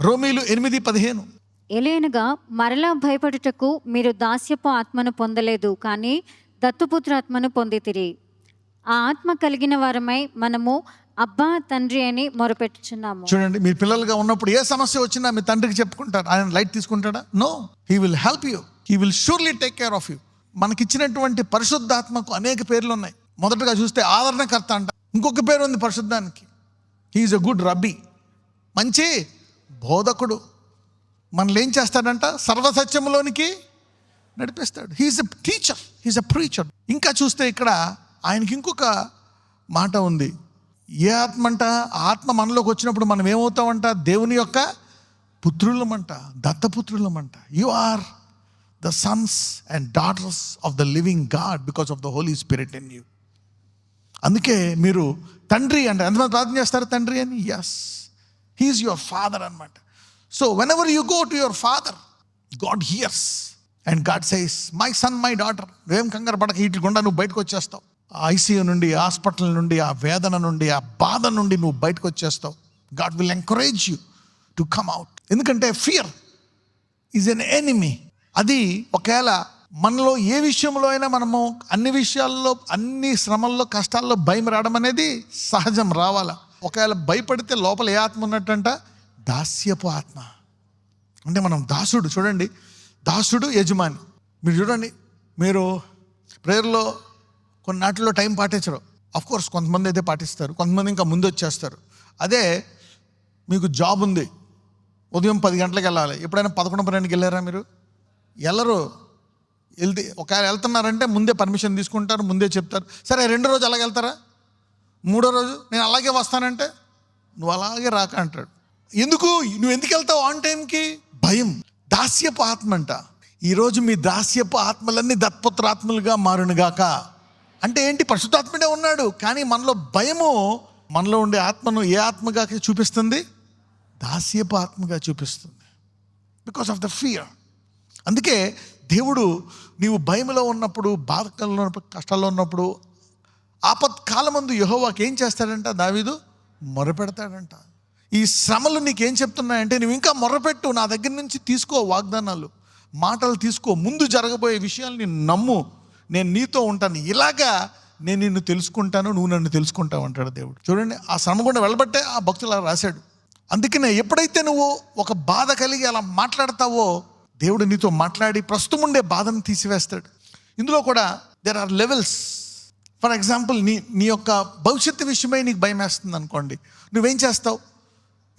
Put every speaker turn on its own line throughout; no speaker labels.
రోమీలు 8:15.
ఎలయనగా మరలా భయపడుటకు మీరు దాస్యపు ఆత్మను పొందలేదు, కానీ దత్తుపుత్ర ఆత్మను పొందితిరి. ఆ ఆత్మ కలిగిన వారమై మనము అబ్బా తండ్రి అని మొరపెట్టుచున్నాము.
చూడండి, మీ పిల్లలుగా ఉన్నప్పుడు ఏ సమస్య వచ్చినా మీ తండ్రికి చెప్పుకుంటారు. ఆయన లైట్ తీసుకుంటాడా? No, he will help you, he will surely take care of you. మనకిచ్చినటువంటి పరిశుద్ధాత్మకు అనేక పేర్లు ఉన్నాయి. మొదటగా చూస్తే ఆదరణకర్త అంట. ఇంకొక పేరు ఉంది పరిశుద్ధానికి, హీఈస్ ఎ గుడ్ రబ్బీ, మంచి బోధకుడు. మనల్ని ఏం చేస్తాడంట? సర్వసత్యంలోనికి నడిపిస్తాడు. He's a teacher, he's a preacher. ఇంకా చూస్తే ఇక్కడ ఆయనకి ఇంకొక మాట ఉంది. ఏ ఆత్మ అంట? ఆత్మ మనలోకి వచ్చినప్పుడు మనం ఏమవుతామంట? దేవుని యొక్క పుత్రులమంట, దత్తపుత్రులమంట. You are the sons and daughters of the living God because of the Holy Spirit in you. అందుకే మీరు తండ్రి అంటే ఎంతమంది ప్రార్థన చేస్తారు తండ్రి అని? ఎస్, హీఈస్ యువర్ ఫాదర్ అనమాట. So whenever you go to your father, God hears and God says, my son, my daughter. నువ్వేం కంగారు పడక, వీటి గుండా నువ్వు బయటకు వచ్చేస్తావు. ఆ ఐసీయూ నుండి, హాస్పిటల్ నుండి, ఆ వేదన నుండి, ఆ బాధ నుండి నువ్వు బయటకు వచ్చేస్తావు. God will encourage you to come out. ఎందుకంటే ఫియర్ ఈజ్ ఎన్ ఎనిమీ. అది ఒకవేళ మనలో ఏ విషయంలో అయినా మనము అన్ని విషయాల్లో, అన్ని శ్రమల్లో, కష్టాల్లో భయం రావడం అనేది సహజం, రావాలా. ఒకవేళ భయపడితే లోపల ఏ ఆత్మ ఉన్నట్టంట? దాస్యపు ఆత్మ. అంటే మనం దాసుడు. చూడండి, దాసుడు యజమాని. మీరు చూడండి, మీరు ప్రేయర్లో కొన్నాటిలో టైం పాటించరు. అఫ్కోర్స్ కొంతమంది అయితే పాటిస్తారు, కొంతమంది ఇంకా ముందు వచ్చేస్తారు. అదే మీకు జాబ్ ఉంది, ఉదయం 10 గంటలకు వెళ్ళాలి. ఎప్పుడైనా 11:12కి వెళ్ళారా మీరు? వెళ్ళరు. ఒకవేళ వెళ్తున్నారంటే ముందే పర్మిషన్ తీసుకుంటారు, ముందే చెప్తారు. సరే, 2వ రోజు అలాగే వెళ్తారా? 3వ రోజు నేను అలాగే వస్తానంటే నువ్వు అలాగే రాక అంటాడు. ఎందుకు? నువ్వు ఎందుకు వెళ్తావు ఆన్ టైంకి? భయం. దాస్యపు ఆత్మ అంట. ఈరోజు మీ దాస్యపు ఆత్మలన్నీ దత్పుత్రాత్మలుగా మారునుగాక. అంటే ఏంటి? పరిశుద్ధాత్ముడే ఉన్నాడు, కానీ మనలో భయము, మనలో ఉండే ఆత్మను ఏ ఆత్మగా చూపిస్తుంది? దాస్యపు ఆత్మగా చూపిస్తుంది, బికాస్ ఆఫ్ ద ఫియర్. అందుకే దేవుడు నీవు భయంలో ఉన్నప్పుడు, బాధకాలంలో ఉన్నప్పుడు, కష్టాల్లో ఉన్నప్పుడు, ఆపత్కాలమందు యెహోవాకి ఏం చేస్తాడంట? దావీదు మొరపెడతాడంట. ఈ శ్రమలు నీకేం చెప్తున్నాయంటే, నువ్వు ఇంకా మొరపెట్టు, నా దగ్గర నుంచి తీసుకో వాగ్దానాలు, మాటలు తీసుకో, ముందు జరగబోయే విషయాల్ని నమ్ము, నేను నీతో ఉంటాను, ఇలాగా నేను నిన్ను తెలుసుకుంటాను, నువ్వు నన్ను తెలుసుకుంటావు అంటాడు దేవుడు. చూడండి, ఆ శ్రమ గుండా వెళ్ళబట్టే ఆ భక్తులు అలా రాశాడు. అందుకనే ఎప్పుడైతే నువ్వు ఒక బాధ కలిగి అలా మాట్లాడతావో, దేవుడు నీతో మాట్లాడి ప్రస్తుతం ఉండే బాధను తీసివేస్తాడు. ఇందులో కూడా there are levels. For example, నీ యొక్క భవిష్యత్తు విషయమై నీకు భయం వేస్తుంది అనుకోండి, నువ్వేం చేస్తావు?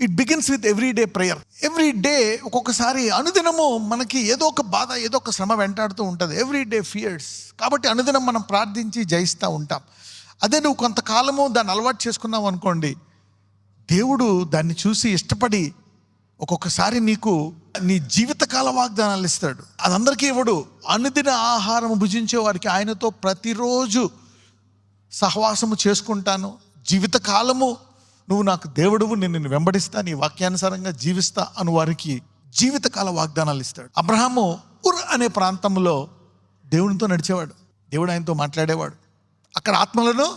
It begins with everyday prayer. Everyday, ఒక్కొక్కసారి అనుదినము మనకి ఏదో ఒక బాధ, ఏదో ఒక శ్రమ వెంటాడుతూ ఉంటుంది. Everyday fears. కాబట్టి అనుదినం మనం ప్రార్థించి జయిస్తూ ఉంటాం. అదే నువ్వు కొంతకాలము దాన్ని అలవాటు చేసుకున్నావు అనుకోండి, దేవుడు దాన్ని చూసి ఇష్టపడి ఒక్కొక్కసారి నీకు నీ జీవితకాల వాగ్దానాలు ఇస్తాడు. అది అందరికీ ఇవ్వడు. అనుదిన ఆహారం భుజించే వారికి ఆయనతో ప్రతిరోజు సహవాసము చేసుకుంటాను, జీవితకాలము నువ్వు నాకు దేవుడువు, నేను నిన్ను వెంబడిస్తా, నీ వాక్యానుసారంగా జీవిస్తా అను వారికి జీవితకాల వాగ్దానాలు ఇస్తాడు. అబ్రహాము ఉర్ అనే ప్రాంతంలో దేవునితో నడిచేవాడు, దేవుడు ఆయనతో మాట్లాడేవాడు, అక్కడ ఆత్మలను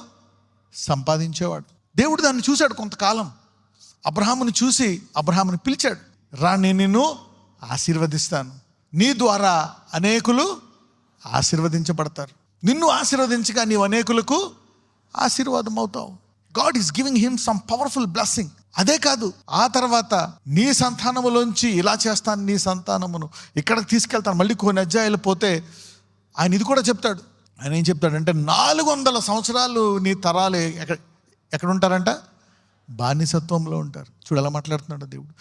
సంపాదించేవాడు. దేవుడు దాన్ని చూశాడు కొంతకాలం. అబ్రహాముని చూసి అబ్రహాముని పిలిచాడు, రా, నేను నిన్ను ఆశీర్వదిస్తాను, నీ ద్వారా అనేకులు ఆశీర్వదించబడతారు, నిన్ను ఆశీర్వదించగా నీవు అనేకులకు ఆశీర్వాదం అవుతావు. God is giving him some powerful blessing. అదే కాదు, ఆ తర్వాత నీ సంతానములోంచి ఇలా చేస్తాను, నీ సంతానమును ఇక్కడికి తీసుకెళ్తాను. మళ్ళీ కొన్ని అధ్యాయాలు పోతే ఆయన ఇది కూడా చెప్తాడు. ఆయన ఏం చెప్తాడంటే, 400 సంవత్సరాలు నీ తరాలు ఎక్కడ ఉంటారంట? బానిసత్వంలో ఉంటారు. చూడు ఎలా మాట్లాడుతున్నాడు దేవుడు.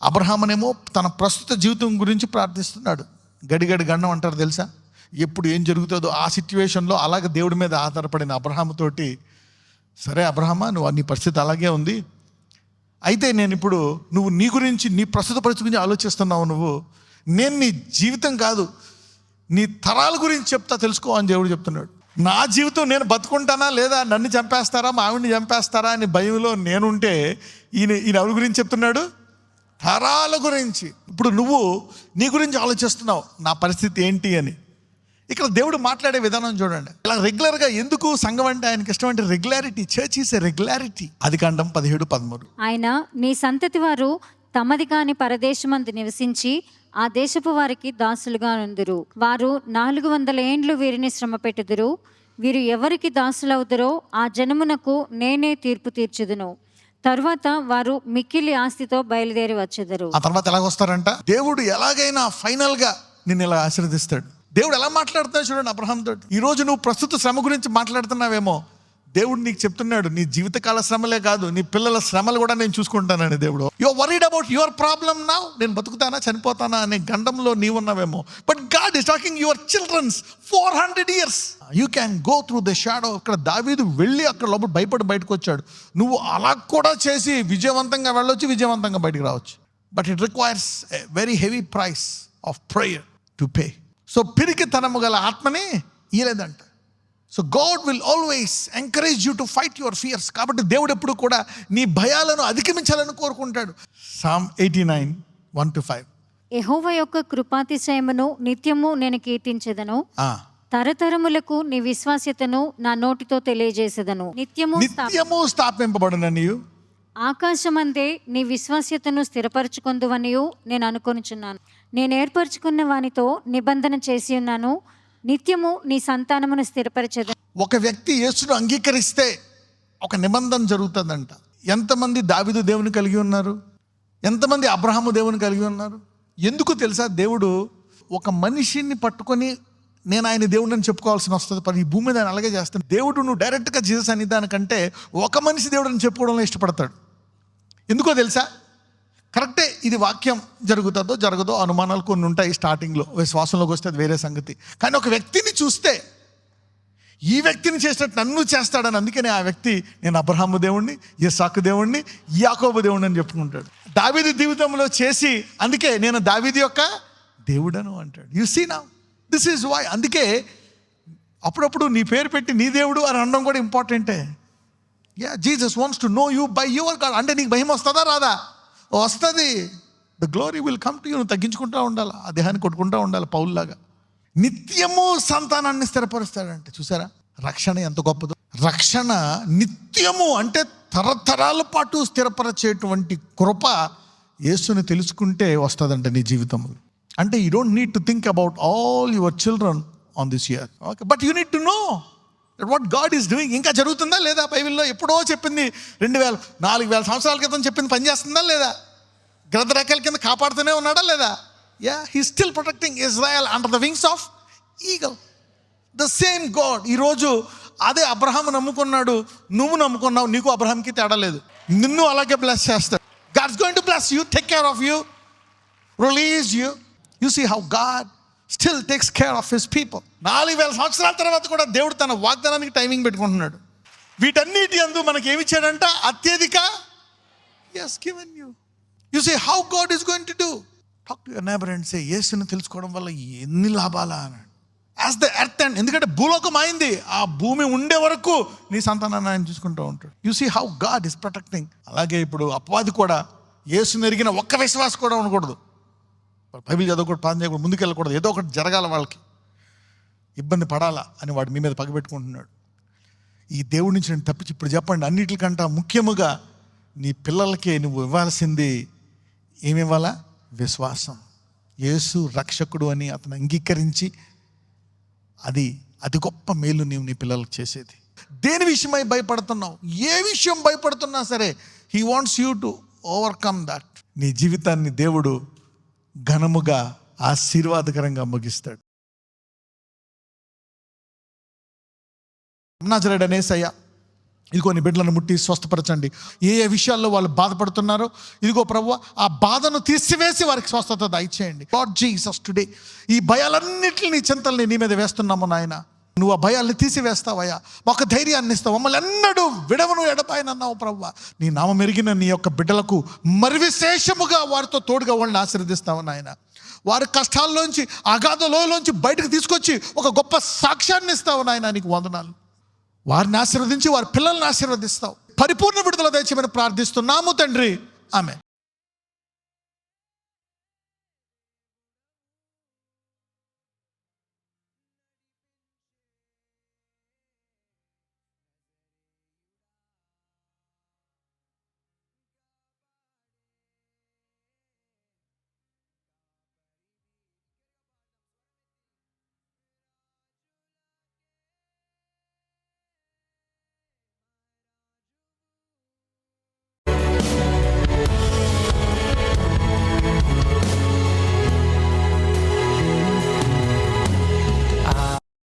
అబ్రహామునేమో తన ప్రస్తుత జీవితం గురించి ప్రార్థిస్తున్నాడు. గడిగడి గండం అంటారు తెలుసా? ఎప్పుడు ఏం జరుగుతుందో ఆ సిచ్యువేషన్లో అలాగే దేవుడి మీద ఆధారపడిన అబ్రహాముతోటి, సరే అబ్రహామా, నువ్వు నీ పరిస్థితి అలాగే ఉంది, అయితే నేను ఇప్పుడు నువ్వు నీ గురించి, నీ ప్రస్తుత పరిస్థితి గురించి ఆలోచిస్తున్నావు, నేను నీ జీవితం కాదు, నీ తరాల గురించి చెప్తా, తెలుసుకో అని దేవుడు చెప్తున్నాడు. నా జీవితం నేను బతుకుంటానా లేదా, నన్ను చంపేస్తారా, మా ఆవిడ్ని చంపేస్తారా అని భయంలో నేనుంటే, ఈయన ఎవరి గురించి చెప్తున్నాడు? తరాల గురించి. ఇప్పుడు నువ్వు నీ గురించి ఆలోచిస్తున్నావు, నా పరిస్థితి ఏంటి అని. ఇక్కడ దేవుడు మాట్లాడే విధానం చూడండి. ఇలా రెగ్యులర్గా, ఎందుకు సంఘం అంటే ఆయనకి ఇష్టం అంటే regularity. Church is a regularity. ఆదికాండం 17:13.
ఆయన నీ సంతతి వారు తమది కాని పరదేశమందు నివసించి ఆ దేశపు వారికి దాసులుగా నుందురు. వారు 400 ఏండ్లు వీరిని శ్రమ పెట్టుదురు. వీరు ఎవరికి దాసులవుదురో ఆ జనమునకు నేనే తీర్పు తీర్చుదును. తరువాత వారు మిక్కిలి ఆస్తితో బయలుదేరి వచ్చెదరు.
ఆ తర్వాత ఎలాగొస్తారంట? దేవుడు ఎలాగైనా ఫైనల్ గా నిన్ను ఇలా ఆశీర్వదిస్తాడు. దేవుడు ఎలా మాట్లాడుతున్నాడు చూడండి అబ్రహాం తోటి. ఈ రోజు నువ్వు ప్రస్తుత శ్రమ గురించి మాట్లాడుతున్నావేమో, దేవుడు నీకు చెప్తున్నాడు నీ జీవితకాల శ్రమలే కాదు, నీ పిల్లల శ్రమలు కూడా నేను చూసుకుంటానని దేవుడు. You are worried about your problem now. నేను బతుకుతానా చనిపోతానా అనే గండంలో నీవు ఉన్నావేమో, but God is talking your children's 400 years. You can go through the shadow. అక్కడ దావీదు వెళ్ళి అక్కడ లోపల భయపడి బయటకు వచ్చాడు. నువ్వు అలా కూడా చేసి విజయవంతంగా వెళ్ళొచ్చు, విజయవంతంగా బయటకు రావచ్చు. But it requires a very heavy price of prayer to pay. So పిరికితనము గల ఆత్మని ఇయలేదంట. So God will always encourage you to fight your fears. కాబట్టి దేవుడు ఎప్పుడు కూడా నీ భయాలను అధిగమించాలని కోరుకుంటాడు. Psalm 89, 1-5.
యెహోవా యొక్క కృపాతిశయమును నిత్యము నేను కీర్తించెదను. తరతరములకు నీ విశ్వాస్యతను నా నోటితో తెలియజేసేదను.
నిత్యము స్థాపింపబడుననియు
ఆకాశమందే నీ విశ్వాస్యతను స్థిరపరచుకొందువనియు నేను అనుకొనుచున్నాను. నేను ఏర్పరచుకున్న వానితో నిబంధన చేసి ఉన్నాను. నిత్యము నీ సంతానమును స్థిరపరచెదను.
ఒక వ్యక్తి యేసును అంగీకరిస్తే ఒక నిబంధన జరుగుతుందంట. ఎంతమంది దావీదు దేవుని కలిగి ఉన్నారు? ఎంతమంది అబ్రహాము దేవుని కలిగి ఉన్నారు? ఎందుకు తెలుసా? దేవుడు ఒక మనిషిని పట్టుకొని నేను ఆయన దేవుడిని అని చెప్పుకోవాల్సిన వస్తుంది. మరి ఈ భూమి మీద ఆయన అలాగే చేస్తాను. దేవుడు నువ్వు డైరెక్ట్గా జీసస్ అని దానికంటే ఒక మనిషి దేవుడిని చెప్పుకోవడంలో ఇష్టపడతాడు. ఎందుకో తెలుసా? కరెక్టే, ఇది వాక్యం జరుగుతుందో జరగదో అనుమానాలు కొన్ని ఉంటాయి స్టార్టింగ్లో. విశ్వాసంలోకి వస్తే అది వేరే సంగతి. కానీ ఒక వ్యక్తిని చూస్తే ఈ వ్యక్తిని చేసినట్టు నన్ను చేస్తాడని, అందుకనే ఆ వ్యక్తి నేను అబ్రహాము దేవుణ్ణి, ఇస్సాకు దేవుణ్ణి, యాకోబు దేవుణ్ణి అని చెప్పుకుంటాడు. దావీదు జీవితంలో చేసి అందుకే నేను దావీదు యొక్క దేవుడను అంటాడు. You see now this is why. అందుకే అప్పుడప్పుడు నీ పేరు పెట్టి నీ దేవుడు అని అనడం కూడా ఇంపార్టెంటే. Jesus wants to know you by your God. అంటే నీకు భయం వస్తుందా రాదా? వస్తుంది. The glory will come to you. నువ్వు తగ్గించుకుంటూ ఉండాలి, ఆ దేహాన్ని కొట్టుకుంటూ ఉండాలి పౌల్లాగా. నిత్యము సంతానాన్ని స్థిరపరుస్తాడంటే చూసారా రక్షణ ఎంత గొప్పదో. రక్షణ నిత్యము అంటే తరతరాల పాటు స్థిరపరచేటువంటి కృప యేసుని తెలుసుకుంటే వస్తుందంట నీ జీవితంలో. అంటే you don't need to think about all your children on this year, okay, but you need to know what God is doing. ఇంకా జరుగుతుందా లేదా? బైబిల్లో ఎప్పుడో చెప్పింది 4,000 సంవత్సరాల క్రితం చెప్పింది పనిచేస్తుందా లేదా? గ్రద్ద రెక్కల కింద కాపాడుతూనే ఉన్నాడా లేదా? He still protecting Israel under the wings of eagle. The same God ఈరోజు అదే అబ్రహాము నమ్ముకున్నాడు, నువ్వు నమ్ముకున్నావు, నీకు అబ్రహాంకి తేడా లేదు. నిన్ను అలాగే బ్లెస్ చేస్తాడు. God's going to bless you, take care of you, release you. You see how God still takes care of his people. 4,000 సంవత్సరాల తర్వాత కూడా దేవుడు తన వాగ్దానానికి టైమింగ్ పెట్టుకుంటున్నాడు. వీటన్నిటి అందు మనకి ఏమి ఇచ్చాడంట? అత్యధిక. yes given you. You say how God is going to do. Talk to your neighbor and say యేసుని తెలుసుకోవడం వల్ల ఎన్ని లాభాలా అన్నాడు. యాజ్ ద ఎర్త్ అండ్, ఎందుకంటే భూలోకం అయింది, ఆ భూమి ఉండే వరకు నీ సంతానాన్ని ఆయన చూసుకుంటూ ఉంటాడు. You see how God is protecting. అలాగే ఇప్పుడు అపవాది కూడా యేసుని ఎరిగిన ఒక్క విశ్వాసం కూడా ఉండకూడదు. బైబిల్ చదవకూడదు, ప్రార్థన చేయకూడదు, ముందుకు వెళ్ళకూడదు. ఏదో ఒకటి జరగాల, వాళ్ళకి ఇబ్బంది పడాలా అని వాడు మీ మీద పగబెట్టుకుంటున్నాడు. ఈ దేవుడి నుంచి నేను తప్పించి ఇప్పుడు చెప్పండి, అన్నిటికంటే ముఖ్యముగా నీ పిల్లలకి నువ్వు ఇవ్వాల్సింది ఏమి ఇవ్వాలా? విశ్వాసం. యేసు రక్షకుడు అని అతను అంగీకరించి అది గొప్ప మేలు నీవు నీ పిల్లలకు చేసేది. దేని విషయమై భయపడుతున్నావు, ఏ విషయం భయపడుతున్నా సరే, he wants you to overcome that. నీ జీవితాన్ని దేవుడు ఘనముగా ఆశీర్వాదకరంగా ముగిస్తాడు. నజరేయుడైన యేసయ్య, ఇదిగో నీ బిడ్డలను ముట్టి స్వస్థపరచండి. ఏ ఏ విషయాల్లో వాళ్ళు బాధపడుతున్నారో ఇదిగో ప్రభువా, ఆ బాధను తీసివేసి వారికి స్వస్థత దయచేయండి. లార్డ్ జీసస్, టుడే ఈ భయాలన్నిటిని చింతల్ని నీ మీద వేస్తున్నాము నాయన. నువ్వు ఆ భయాల్ని తీసివేస్తావయ్యా, మాకు ధైర్యాన్ని ఇస్తావు, మమ్మల్ని ఎన్నడూ విడవను ఎడపాయనన్నావు ప్రభువా. నీ నామం ఎరిగిన నీ యొక్క బిడ్డలకు మరి విశేషముగా వారితో తోడుగా వాళ్ళని ఆశీర్వదిస్తావు నాయన. వారి కష్టాల్లోంచి, అగాధలోంచి బయటకు తీసుకొచ్చి ఒక గొప్ప సాక్ష్యాన్ని ఇస్తావు నాయన. నీకు వందనాలు. వారిని ఆశీర్వదించి వారి పిల్లల్ని ఆశీర్వదిస్తావు. పరిపూర్ణ విడుదల దయచేయమని ప్రార్థిస్తున్నాము తండ్రి. ఆమేన్.